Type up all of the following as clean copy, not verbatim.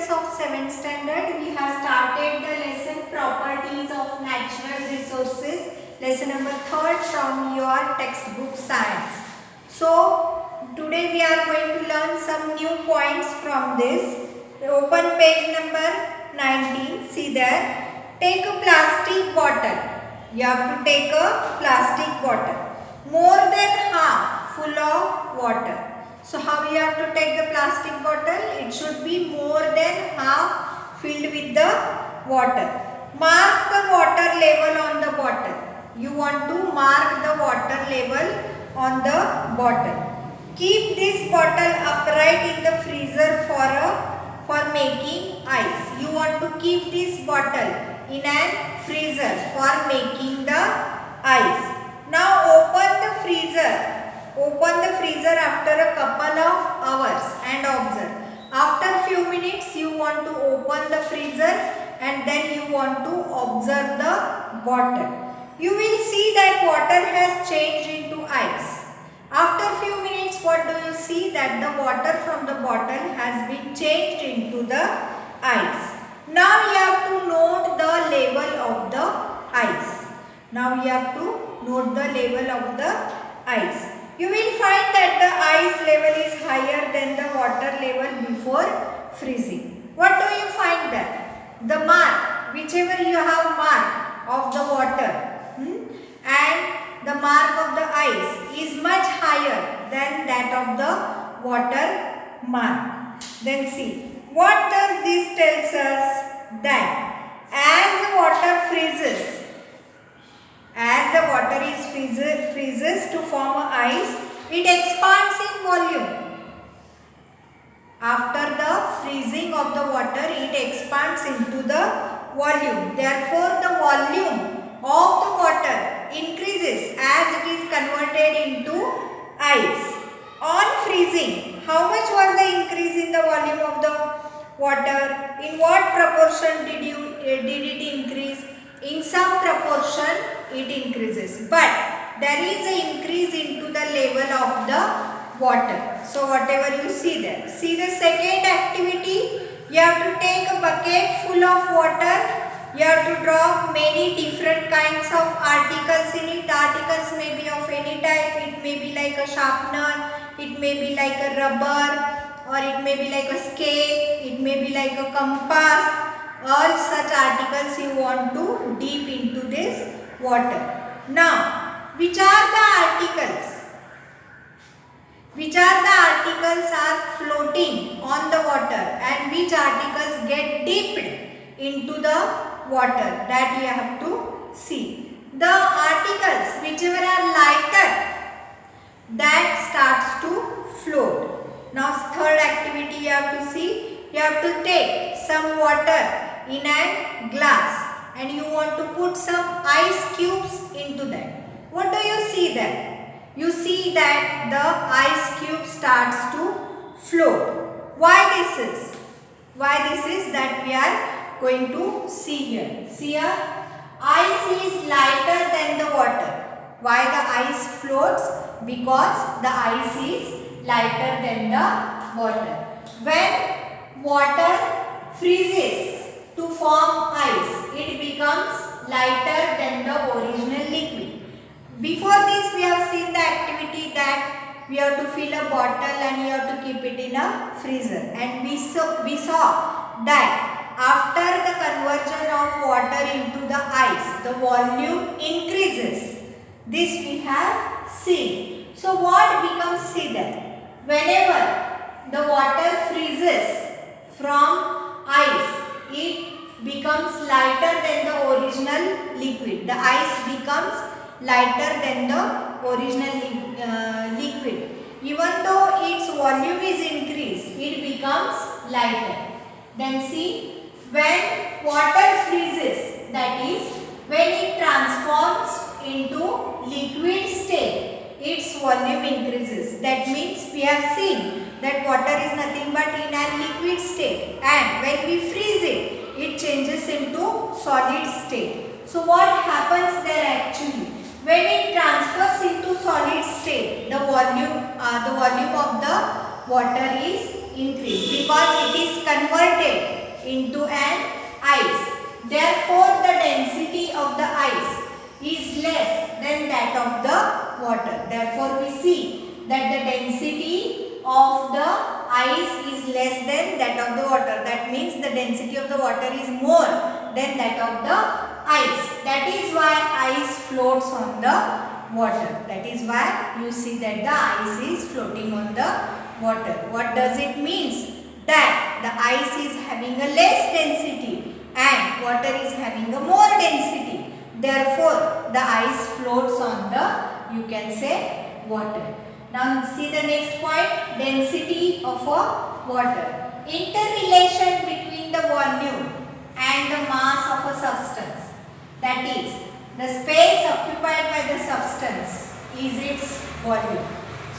students of 7th standard, we have started the lesson Properties of Natural Resources, lesson number 3rd from your textbook Science. So today we are going to learn some new points from this. Open page number 19, see there. Take a plastic bottle. You have to take a plastic bottle, more than half full of water. So how you have to take the plastic bottle? It should be more than half filled with the water. Mark the water level on the bottle. You want to mark the water level on the bottle. Keep this bottle upright in the freezer for making ice. You want to keep this bottle in a freezer for making the ice. Now open the freezer. Open the freezer after a couple of hours and observe. After few minutes you want to open the freezer and then you want to observe the bottle. You will see that water has changed into ice. After few minutes what do you see? That the water from the bottle has been changed into the ice. Now you have to note the level of the ice. Now you have to note the level of the ice. You will find that the ice level is higher than the water level before freezing. What do you find there? The mark, whichever you have mark of the water and the mark of the ice is much higher than that of the water mark. Then see, what does this tells us? That as the water freezes, as the water is freezes to form a ice, it expands in volume. After the freezing of the water, it expands into the volume. Therefore, the volume of the water increases as it is converted into ice. On freezing, how much was the increase in the volume of the water? In what proportion did it increase? In some proportion it increases, but there is an increase into the level of the water. So whatever you see there. See the second activity, you have to take a bucket full of water. You have to drop many different kinds of articles in it. Articles may be of any type. It may be like a sharpener, it may be like a rubber, or it may be like a scale, it may be like a compass. All such articles you want to dip into this water. Now, which are the articles? Which are the articles are floating on the water and which articles get dipped into the water? That you have to see. The articles whichever are lighter, that starts to float. Now, third activity you have to see. You have to take some water in a glass and you want to put some ice cubes into that. What do you see there? You see that the ice cube starts to float. Why this is? Why this is that we are going to see here. See here, ice is lighter than the water. Why the ice floats? Because the ice is lighter than the water. When water freezes to form ice, it becomes lighter than the original liquid. Before this we have seen the activity that we have to fill a bottle and you have to keep it in a freezer, and we saw that after the conversion of water into the ice, the volume increases. This we have seen. So what becomes, see there, whenever the water freezes from ice, it becomes lighter than the original liquid. The ice becomes lighter than the original liquid. Even though its volume is increased, it becomes lighter. Then see, when water freezes, that is, when it transforms into liquid state, its volume increases. That means we have seen that water is nothing but in a liquid state, and when we freeze it, it changes into solid state. So what happens there actually? When it transfers into solid state, the volume of the water is increased because it is converted Therefore, the density of the ice is less than that of the water. Therefore, we see that the density of the ice is less than that of the water. That means the density of the water is more than that of the ice. That is why ice floats on the water. That is why you see that the ice is floating on the water. What does it mean? That the ice is having a less density and water is having a more density. Therefore, the ice floats on the, you can say, water. Now see the next point, density of a water. Interrelation between the volume and the mass of a substance. That is, the space occupied by the substance is its volume.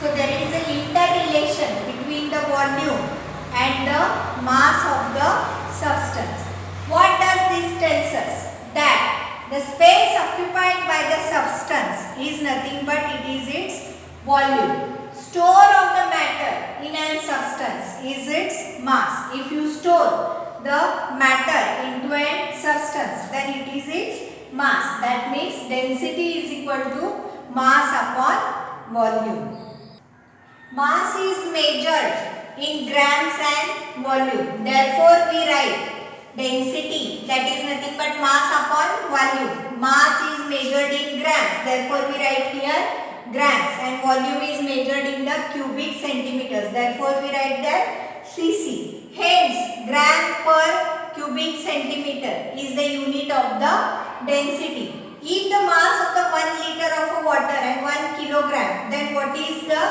So there is an interrelation between the volume and the mass of the substance. What does this tell us? That the space occupied by the substance is nothing but it is its volume. Store of the matter in a substance is its mass. If you store the matter into a substance, then it is its mass. That means density is equal to mass upon volume. Mass is measured in grams and volume. Therefore, we write density, that is nothing but mass upon volume. Mass is measured in grams. Therefore, we write here grams, and volume is measured in the cubic centimeters. Therefore, we write that cc. Hence, gram per cubic centimeter is the unit of the density. If the mass of the 1 liter of a water and 1 kilogram, then what is the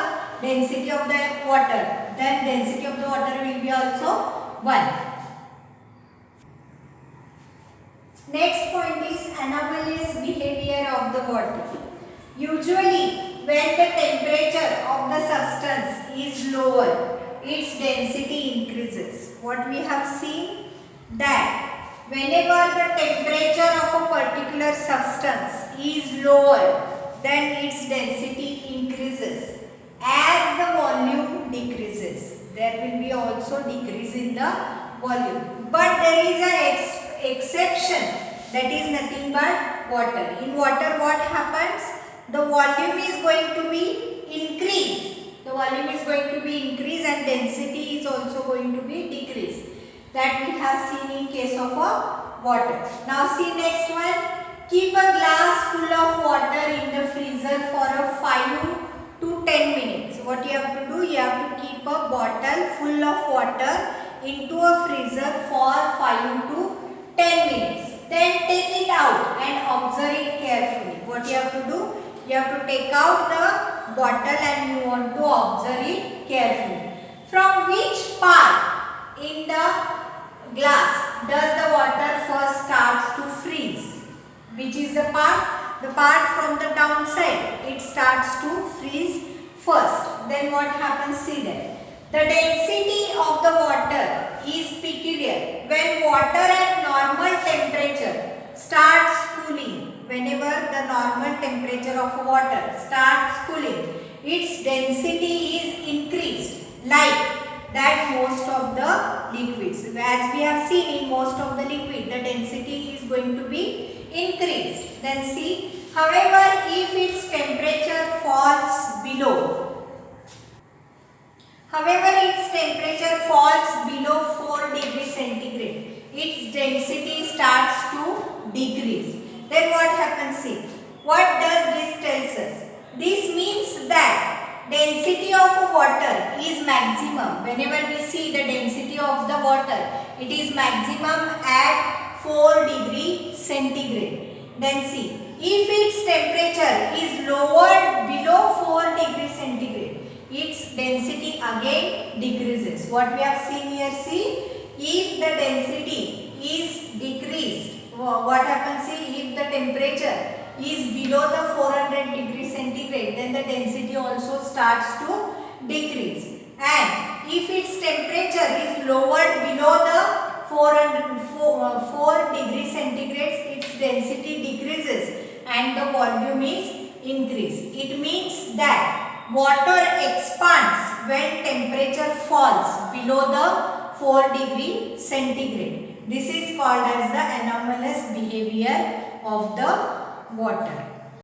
density of the water? Then density of the water will be also 1. Next point is anomalous behavior of the water. Usually, when the temperature of the substance is lower, its density increases. What we have seen? That whenever the temperature of a particular substance is lower, then its density increases. As the volume decreases, there will be also decrease in the volume. But there is an exception, that is nothing but water. In water, what happens? The volume is going to be increased. The volume is going to be increased and density is also going to be decreased. That we have seen in case of a water. Now see next one. Keep a glass full of water in the freezer for a 5 to 10 minutes. What you have to do? You have to keep a bottle full of water into a freezer for 5 to 10 minutes. Then take it out and observe it carefully. What you have to do? You have to take out the bottle and you want to observe it carefully. From which part in the glass does the water first starts to freeze? Which is the part? The part from the downside. It starts to freeze first. Then what happens? See there. The density of the water is peculiar when water at normal temperature starts cooling. Whenever the normal temperature of water starts cooling, its density is increased, like that most of the liquids. As we have seen in most of the liquid, the density is going to be increased. Then see, however, if its temperature falls below, below 4 degrees centigrade, its density starts to decrease. Then what happens? See, what does this tell us? This means that density of water is maximum. Whenever we see the density of the water, it is maximum at 4 degrees centigrade. Then see, if its temperature is lowered below 4 degrees centigrade, its density again decreases. What we have seen here, see, if the density is decreased, what happens? See, if the temperature is below the 400 degrees centigrade, then the density also starts to decrease. And if its temperature is lowered below the 4 degrees centigrade, its density decreases and the volume is increased. It means that water expands when temperature falls below the 4 degree centigrade. This is called as the anomalous layer of the water.